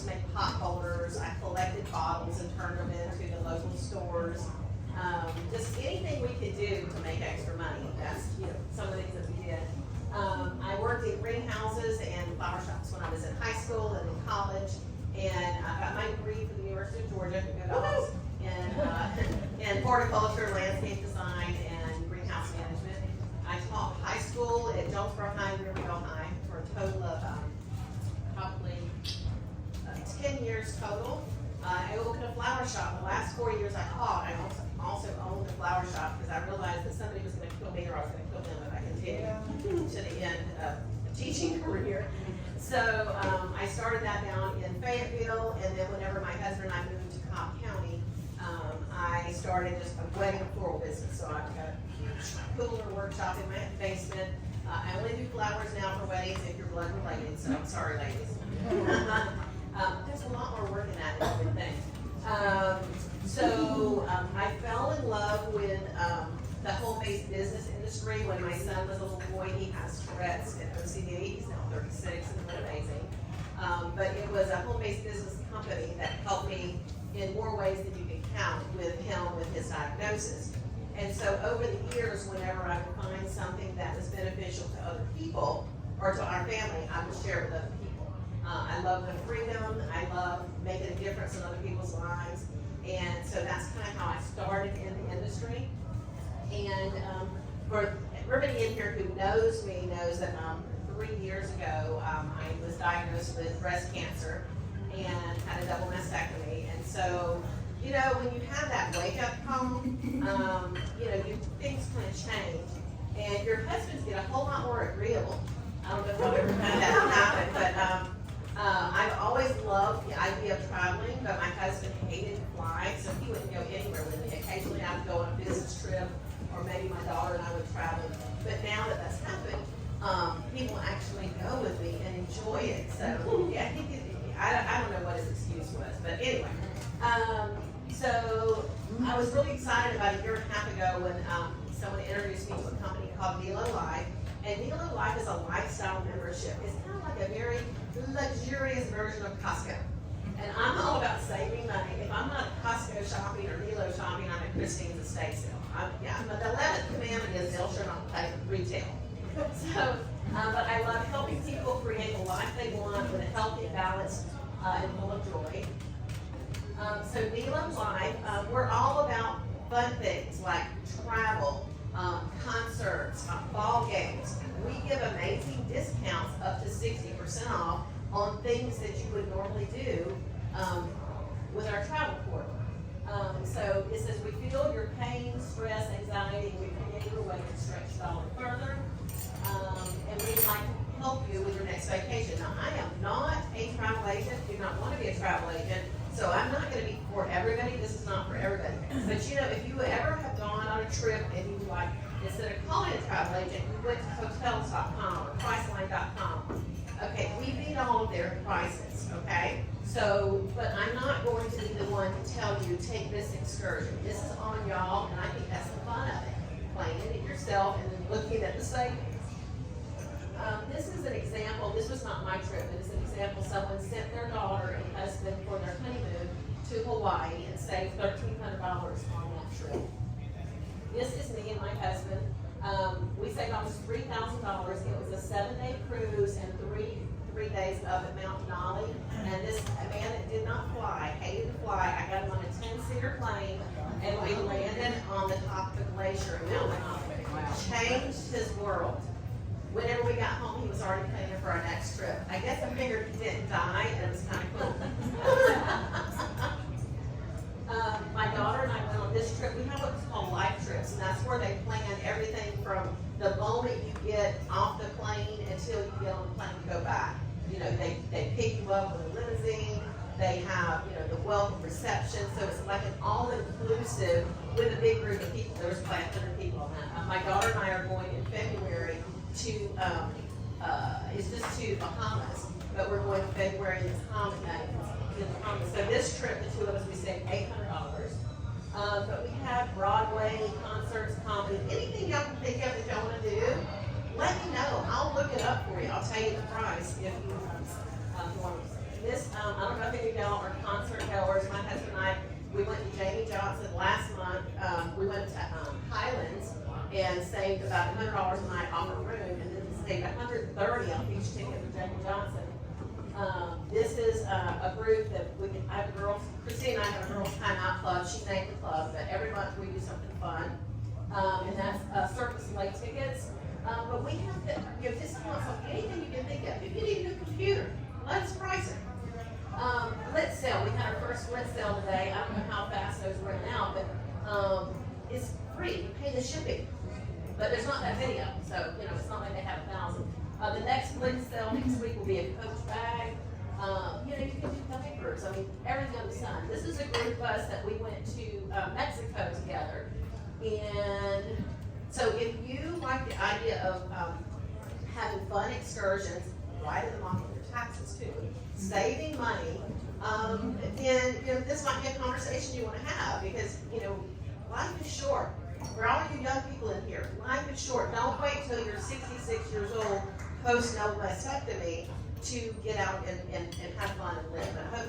used to make pot holders. I collected bottles and turned them into the local stores. Just anything we could do to make extra money. That's, some of the things that we did. I worked in greenhouses and flower shops when I was in high school and in college. And I got my degree from the University of Georgia, go Dogs, in horticulture, landscape design, and greenhouse management. I taught high school at Jonesboro High and Riverdale High for a total of probably 10 years total. I opened a flower shop. The last 4 years I taught, I also owned a flower shop because I realized that somebody was going to kill me or I was going to kill them if I continued to the end of the teaching career. So I started that down in Fayetteville, and then whenever my husband and I moved to Cobb County, I started just a wedding floral business. So I've got a huge cooler workshop in my basement. I only do flowers now for weddings if you're blood related, so I'm sorry, ladies. There's a lot more work in that than you would think. I fell in love with the home-based business industry when my son was a little boy. He has Tourette's and OCD. He's now 36, and it's amazing. But it was a home-based business company that helped me in more ways than you can count with him with his diagnosis. And so over the years, whenever I would find something that was beneficial to other people or to our family, I would share it with other people. I love the freedom. I love making a difference in other people's lives. And so that's kind of how I started in the industry. And for everybody in here who knows me knows that 3 years ago, I was diagnosed with breast cancer and had a double mastectomy. And so, when you have that wake-up call, things kind of change. And your husbands get a whole lot more agreeable. I don't know if I've ever had that happen, but I've always loved the idea of traveling, but my husband hated to fly, so he wouldn't go anywhere with me. Occasionally I would go on a business trip, or maybe my daughter and I would travel. But now that that's happened, people actually go with me and enjoy it. So yeah, I don't know what his excuse was, but anyway. So I was really excited about a year and a half ago when someone introduced me to a company called Nelo Life. And Nelo Life is a lifestyle membership. It's kind of like a very luxurious version of Costco. And I'm all about saving money. If I'm not Costco shopping or Nelo shopping, I'm at Christine's estate sale. But the 11th commandment is thou shalt not pay retail. So, but I love helping people create the life they want with a healthy, balanced, and full of joy. So Nelo Life, we're all about fun things like travel, concerts, ball games. We give amazing discounts up to 60% off on things that you would normally do with our travel portal. So it says we feel your pain, stress, anxiety, and we create a way to stretch it all further. And we'd like to help you with your next vacation. Now, I am not a travel agent, do not want to be a travel agent, so I'm not going to be for everybody. This is not for everybody. But if you ever have gone on a trip and you like, instead of calling a travel agent, you went to hotels.com or priceline.com. Okay, we beat all of their prices, okay? So, but I'm not going to be the one to tell you, take this excursion. This is on y'all, and I think that's the fun of it. Playing it yourself and then looking at the savings. This is an example. This was not my trip, but it's an example. Someone sent their daughter and husband for their honeymoon to Hawaii and saved $1,300 on that trip. This is me and my husband. We saved almost $3,000. It was a 7-day cruise and three days up at Mount Denali. And this man that did not fly, hated to fly, I got him on a 10-seater plane, and we landed on the top of the glacier in Mount Denali. Changed his world. Whenever we got home, he was already planning for our next trip. I guess I figured he didn't die, and it was kind of cool. My daughter and I went on this trip. We have what's called life trips, and that's where they plan everything from the moment you get off the plane until you get on the plane and go back. They pick you up with a limousine. They have, the welcome reception. So it's like an all-inclusive with a big group of people. There was probably 100 people on that. My daughter and I are going in February to, it's just to Bahamas, but we're going in February in the Bahamas. So this trip, the two of us, we saved $800. But we have Broadway, concerts, comedy, anything y'all can think of that y'all want to do, let me know. I'll look it up for you. I'll tell you the price if you want. This, I don't know if Johnson. This is a group that I have girls, Christine and I have a girls time out club. She named the club, but every month we do something fun. And that's circus late tickets. But we have discounts on anything you can think of. If you need a new computer, let's price it. Lit sale, we had our first lit sale today. I don't know how fast those went out, but it's free. You pay the shipping. But there's not that many of them, so it's not like they have 1,000. The next lit sale next week will be a Coach bag. You can do diapers. I mean, everything under the sun. This is a group of us that we went to Mexico together. And so if you like the idea of having fun excursions, writing them off of your taxes too, saving money, then this might be a conversation you want to have, because life is short. For all of you young people in here, life is short. Don't wait till you're 66 years old, post no mastectomy, to get out and have fun and live. And hopefully